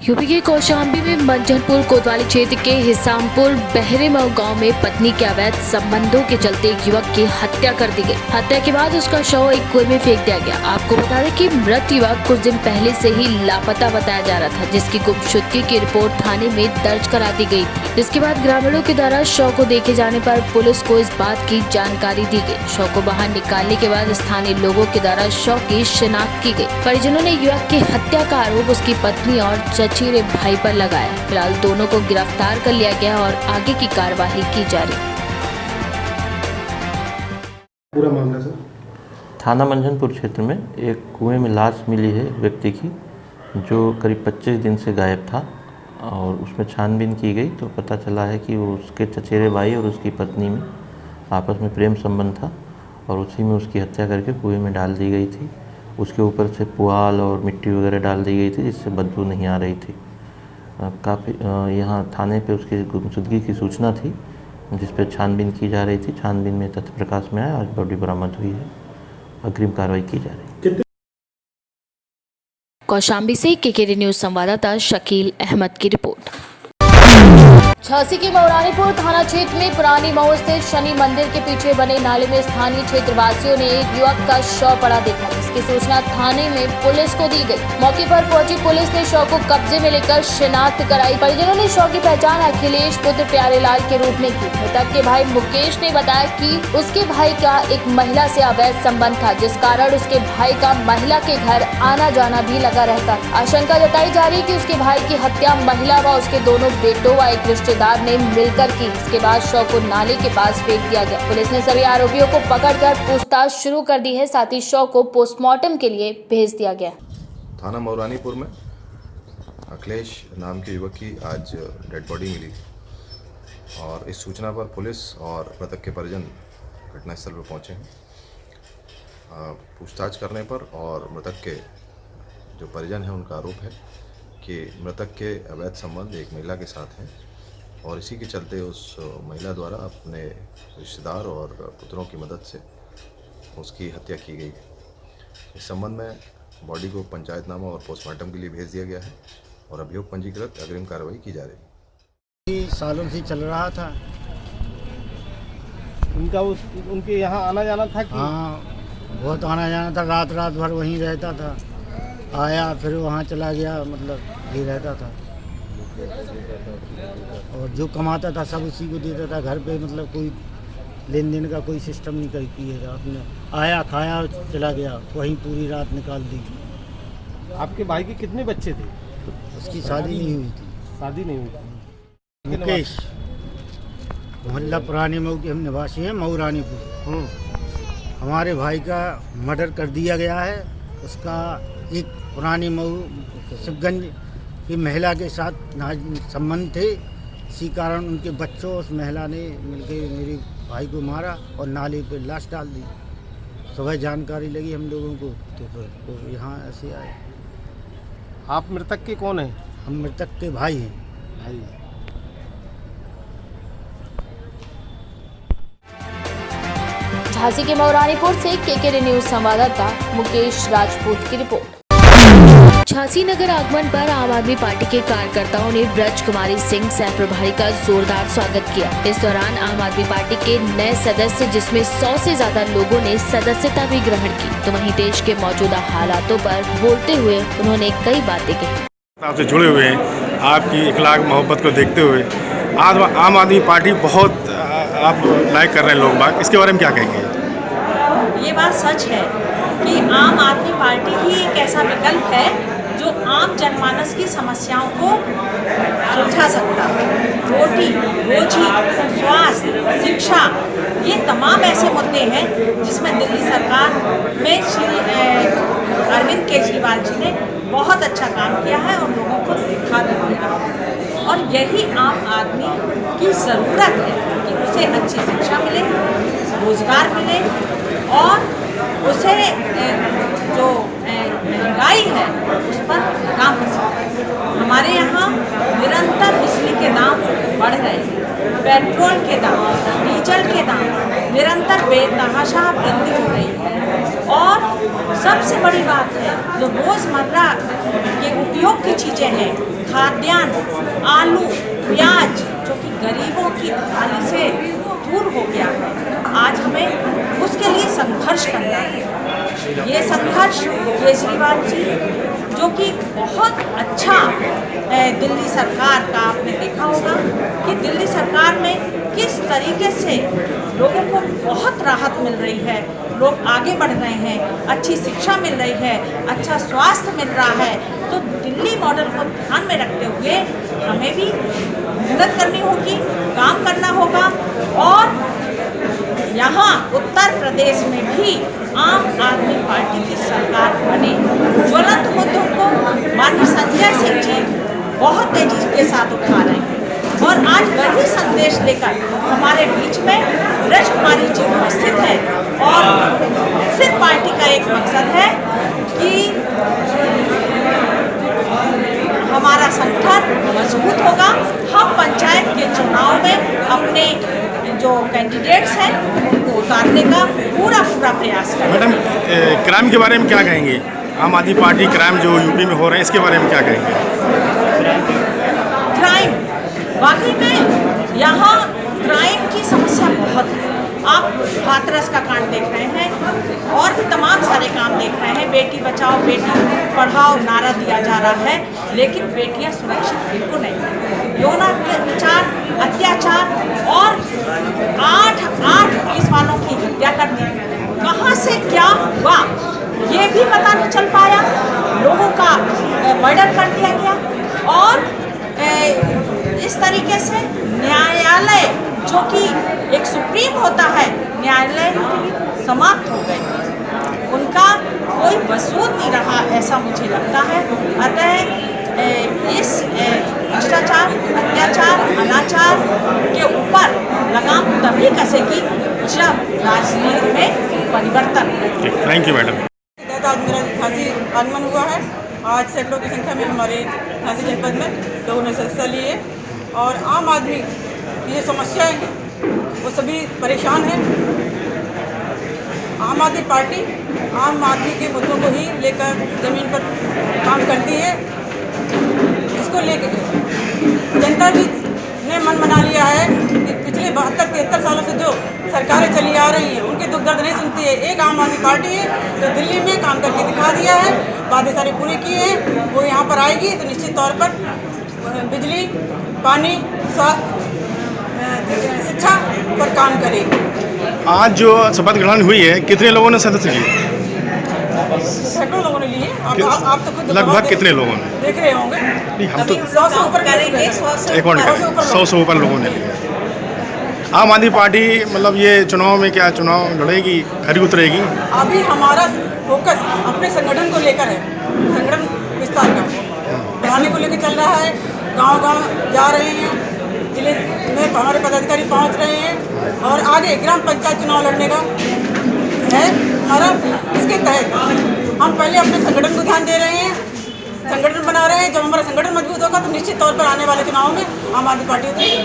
UP के कौशाम्बी में मंझनपुर कोतवाली क्षेत्र के हिसामपुर बहरेमऊ गांव में पत्नी के अवैध संबंधों के चलते एक युवक की हत्या कर दी गई। हत्या के बाद उसका शव एक कुएं में फेंक दिया गया। आपको बता दें कि मृत युवक कुछ दिन पहले से ही लापता बताया जा रहा था, जिसकी गुमशुदगी की रिपोर्ट थाने में दर्ज करा दी गई थी। जिसके बाद ग्रामीणों के द्वारा शव को देखे जाने पर पुलिस को इस बात की जानकारी दी गई। शव को बाहर निकालने के बाद स्थानीय लोगों के द्वारा शव की शिनाख्त की गई। परिजनों ने युवक की हत्या का आरोप उसकी पत्नी और चचेरे भाई पर लगाया। फिलहाल दोनों को गिरफ्तार कर लिया गया और आगे की कार्यवाही की जा रही है। पूरा मामला सर, थाना मंझनपुर क्षेत्र में एक कुएं में लाश मिली है व्यक्ति की, जो करीब 25 दिन से गायब था और उसमें छानबीन की गई तो पता चला है कि वो उसके चचेरे भाई और उसकी पत्नी में आपस में प्रेम संबंध था और उसी में उसकी हत्या करके कुएं में डाल दी गई थी। उसके ऊपर से पुआल और मिट्टी वगैरह डाल दी गई थी, जिससे बदबू नहीं आ रही थी। काफ़ी यहाँ थाने पे उसकी गुमशुदगी की सूचना थी, जिस पे छानबीन की जा रही थी। छानबीन में तथ्य प्रकाश में आया, आज बॉडी बरामद हुई है। अग्रिम कार्रवाई की जा रही है। कौशाम्बी से केकेडी न्यूज संवाददाता शकील अहमद की रिपोर्ट। झांसी के मौरानीपुर थाना क्षेत्र में पुरानी मऊ स्थित शनि मंदिर के पीछे बने नाले में स्थानीय क्षेत्रवासियों ने एक युवक का शव पड़ा देखा। इसकी सूचना थाने में पुलिस को दी गई। मौके पर पहुंची पुलिस ने शव को कब्जे में लेकर शिनाख्त कराई। परिजनों ने शव की पहचान अखिलेश पुत्र प्यारेलाल के रूप में की। मृतक के भाई मुकेश ने बताया कि उसके भाई का एक महिला से अवैध संबंध था, जिस कारण उसके भाई का महिला के घर आना जाना भी लगा रहता। आशंका जताई जा रही कि उसके भाई की हत्या महिला व उसके दोनों बेटों व एक रिश्तेदार ने मिलकर की। इसके बाद शव को नाले के पास फेंक दिया गया। पुलिस ने सभी आरोपियों को पकड़कर पूछताछ शुरू कर दी है। साथ ही शव को पोस्टमार्टम के लिए भेज दिया गया। थाना मौरानीपुर में अखिलेश नाम के युवक की आज डेड बॉडी मिली और इस सूचना पर पुलिस और मृतक के परिजन घटनास्थल पर पहुंचे हैं। पूछताछ करने पर और मृतक के जो परिजन हैं उनका आरोप है कि मृतक के अवैध संबंध एक महिला के साथ हैं और इसी के चलते उस महिला द्वारा अपने रिश्तेदार और पुत्रों की मदद से उसकी हत्या की गई। इस संबंध में बॉडी को पंचायतनामा और पोस्टमार्टम के लिए भेज दिया गया है और अभियोग पंजीकृत अग्रिम कार्रवाई की जा रही है। सालों से चल रहा था उनके यहाँ आना जाना था कि? हाँ, बहुत आना जाना था। रात रात भर वहीं रहता था, आया फिर वहाँ चला गया, मतलब ये रहता था और जो कमाता था सब उसी को देता था। घर पे मतलब कोई लेन देन का कोई सिस्टम नहीं कर किया। आपने आया खाया चला गया, वहीं पूरी रात निकाल दी। आपके भाई के कितने बच्चे थे? उसकी शादी नहीं हुई थी। शादी नहीं हुई थी। मुकेश, मोहल्ला पुरानी मऊ के हम निवासी हैं, मऊरानीपुर। हमारे भाई का मर्डर कर दिया गया है। उसका एक पुरानी मऊ शिवगंज की महिला के साथ संबंध थे। इसी कारण उनके बच्चों उस महिला ने मिलकर मेरे भाई को मारा और नाले पे लाश डाल दी। सुबह जानकारी लगी हम लोगों को तो यहाँ ऐसे आए। आप मृतक के कौन हैं? हम मृतक के भाई हैं। भाई। झांसी के मौरानीपुर से केकेडी न्यूज संवाददाता मुकेश राजपूत की रिपोर्ट। झांसी नगर आगमन पर आम आदमी पार्टी के कार्यकर्ताओं ने ब्रज कुमारी सिंह सह प्रभारी का जोरदार स्वागत किया। इस दौरान आम आदमी पार्टी के नए सदस्य, जिसमें 100 से ज्यादा लोगों ने सदस्यता भी ग्रहण की, तो वहीं देश के मौजूदा हालातों पर बोलते हुए उन्होंने कई बातें कही। आपसे जुड़े हुए हैं, आपकी इखलाक मोहब्बत को देखते हुए आज आम आदमी पार्टी बहुत आप लाइक कर रहे हैं लोग बाग, इसके बारे में क्या कहेंगे? ये बात सच है कि आम आदमी पार्टी ही एक ऐसा विकल्प है जो आम जनमानस की समस्याओं को सुलझा सकता है। रोटी, रोजी, स्वास्थ्य, शिक्षा, ये तमाम ऐसे मुद्दे हैं जिसमें दिल्ली सरकार में श्री अरविंद केजरीवाल जी ने बहुत अच्छा काम किया है और लोगों को दिखा भी दिया है। और यही आम आदमी की ज़रूरत है कि उसे अच्छी शिक्षा मिले, रोजगार मिले और उसे जो महंगाई है उस पर काम कर सके। हमारे यहाँ निरंतर बिजली के दाम बढ़ रहे हैं, पेट्रोल के दाम, डीजल के दाम निरंतर बेतहाशा वृद्धि हो रही है। और सबसे बड़ी बात है जो रोज़मर्रा के उपयोग की चीज़ें हैं, खाद्यान्न, आलू, प्याज जो कि गरीबों की थाली से दूर हो गया है, आज हमें उसके लिए संघर्ष करना है। ये संघर्ष केजरीवाल जी जो कि बहुत अच्छा दिल्ली सरकार का आपने देखा होगा कि दिल्ली सरकार में किस तरीके से लोगों को बहुत राहत मिल रही है, लोग आगे बढ़ रहे हैं, अच्छी शिक्षा मिल रही है, अच्छा स्वास्थ्य मिल रहा है। तो दिल्ली मॉडल को ध्यान में रखते हुए हमें भी मेहनत करनी होगी, काम करना होगा और यहाँ उत्तर प्रदेश में भी आम आदमी पार्टी की सरकार बने। ज्वलंत मुद्दों को माननीय संजय सिंह जी बहुत तेजी के साथ उठा रहे हैं और आज वही संदेश लेकर हमारे बीच में राजकुमारी जी उपस्थित है और सिर्फ पार्टी का एक मकसद है कि हमारा संगठन मजबूत होगा। हम पंचायत के चुनाव में अपने जो कैंडिडेट्स हैं उनको उतारने का पूरा प्रयास करेंगे। मैडम, क्राइम के बारे में क्या कहेंगे? आम आदमी पार्टी क्राइम जो यूपी में हो रहे हैं इसके बारे में क्या कहेंगे? क्राइम वाकई में यहाँ क्राइम की समस्या बहुत है। आप हाथरस का कांड देख रहे हैं और भी तमाम सारे काम देख रहे हैं। बेटी बचाओ बेटी पढ़ाओ नारा दिया जा रहा है, लेकिन बेटियां सुरक्षित बिल्कुल नहीं। यौन अत्याचार और 8 पुलिस वालों की हत्या कर दी। कहाँ से क्या हुआ ये भी पता नहीं चल पाया। लोगों का मर्डर कर दिया गया और इस तरीके से न्यायालय जो कि एक सुप्रीम होता है, न्यायालय समाप्त हो गए, उनका कोई वसूल नहीं रहा, ऐसा मुझे लगता है। अतः इस भ्रष्टाचार, अत्याचार, अनाचार के ऊपर लगाम तभी कसेगी जब राजनीति में परिवर्तन। Thank you madam. आज मेरा झांसी आगमन हुआ है। आज सैकड़ों की संख्या में हमारे झांसी जनपद में लोगों ने हिस्सा लिए और आम आदमी की ये समस्याएं हैं वो सभी परेशान हैं। आम आदमी पार्टी आम आदमी के मुद्दों को ही लेकर ज़मीन पर काम करती है। इसको लेकर जनता भी ने मन बना लिया है कि पिछले 72-73 सालों से जो सरकारें चली आ रही हैं उनके दुख दर्द नहीं सुनती है। एक आम आदमी पार्टी है जो दिल्ली में काम करके दिखा दिया है, वादे सारे पूरे किए हैं। वो यहाँ पर आएगी तो निश्चित तौर पर बिजली, पानी, स्वास्थ्य, शिक्षा पर काम करेगी। आज जो शपथ ग्रहण हुई है कितने लोगों ने सदस्य लिए? सैकड़ों लोगों ने लिए। आप तो खुद लगभग कितने लोगों ने देख रहे होंगे? नहीं, हम तो 100 से ऊपर करेंगे। 100 से ऊपर लोगों ने लिए। आम आदमी पार्टी मतलब ये चुनाव में क्या चुनाव लड़ेगी, खरी उतरेगी? अभी हमारा फोकस अपने संगठन को लेकर है, संगठन विस्तार का बढ़ाने को लेकर चल रहा है। गांव-गांव जा रहे हैं, जिले में हमारे पदाधिकारी पहुंच रहे हैं और आगे ग्राम पंचायत चुनाव लड़ने का है हमारा। इसके तहत हम पहले अपने संगठन को ध्यान दे रहे हैं, संगठन बना रहे हैं। जब हमारा संगठन मजबूत होगा तो निश्चित तौर पर आने वाले चुनावों में आम आदमी पार्टी उतरेगी।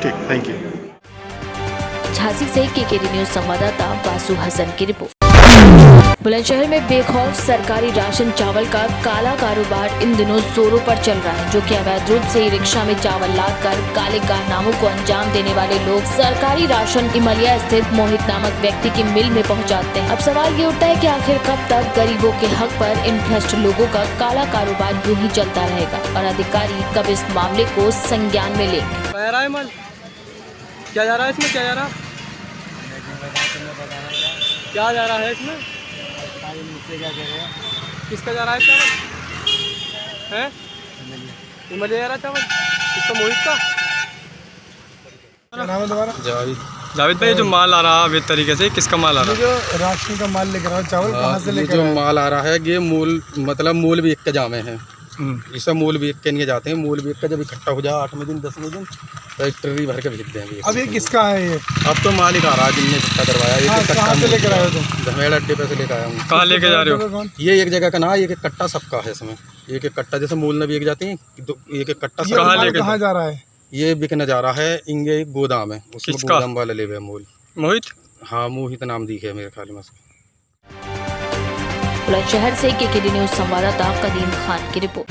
ठीक, थैंक यू। झांसी से केकेडी न्यूज संवाददाता वासु हसन की रिपोर्ट। बुलंदशहर में बेखौफ सरकारी राशन चावल का काला कारोबार इन दिनों जोरों पर चल रहा है, जो कि अवैध रूप से रिक्शा में चावल लादकर काले कारनामों को अंजाम देने वाले लोग सरकारी राशन इमलिया स्थित मोहित नामक व्यक्ति की मिल में पहुंचाते हैं। अब सवाल ये उठता है कि आखिर कब तक गरीबों के हक पर इन भ्रष्ट लोगों का काला कारोबार यूं ही चलता रहेगा और अधिकारी कब इस मामले को संज्ञान में लेंगे। क्या जा रहा है इसमें? क्या जा रहा है इसमें? किसका जा रहा है चावल? है इमलिया जा रहा है चावल? किसका? मोहित का। क्या नाम है तुम्हारा? जावेद भाई, जो माल आ रहा है अवैध तरीके से, किसका माल आ रहा है? जो राशन का माल लेकर आ चावल कहाँ से लेकर? जो माल आ रहा है ये मूल मतलब मूल भी एक के जामे हैं। इसका मूल भी एक के नहीं जाते हैं। मूल भी एक का जब इकट्ठा हो जाए 8वें दिन 10वें दिन ट्ररी भर के भेजते हैं। अब ये किसका है? ये अब तो मालिक आ रहा है जिनने इकट्ठा करवाया। कहाँ से लेकर आए हो तुम? धमेड़ अड्डे पे से लेकर आया हूँ। कहाँ लेके जा रहे हो? ये एक जगह का ना, एक कट्टा सबका है इसमें। एक एक कट्टा जैसे मूल में भी एक जाती है, एक एक कट्टा कहाँ जा रहा है? ये बिकने जा रहा है इंगे गोदाम है, उसमें गोदाम वाले ले हुए मूल। मोहित? हाँ, मोहित नाम दिखे मेरे ख्याल में। बुलंदशहर से केकेडी न्यूज संवाददाता कदीम खान की रिपोर्ट।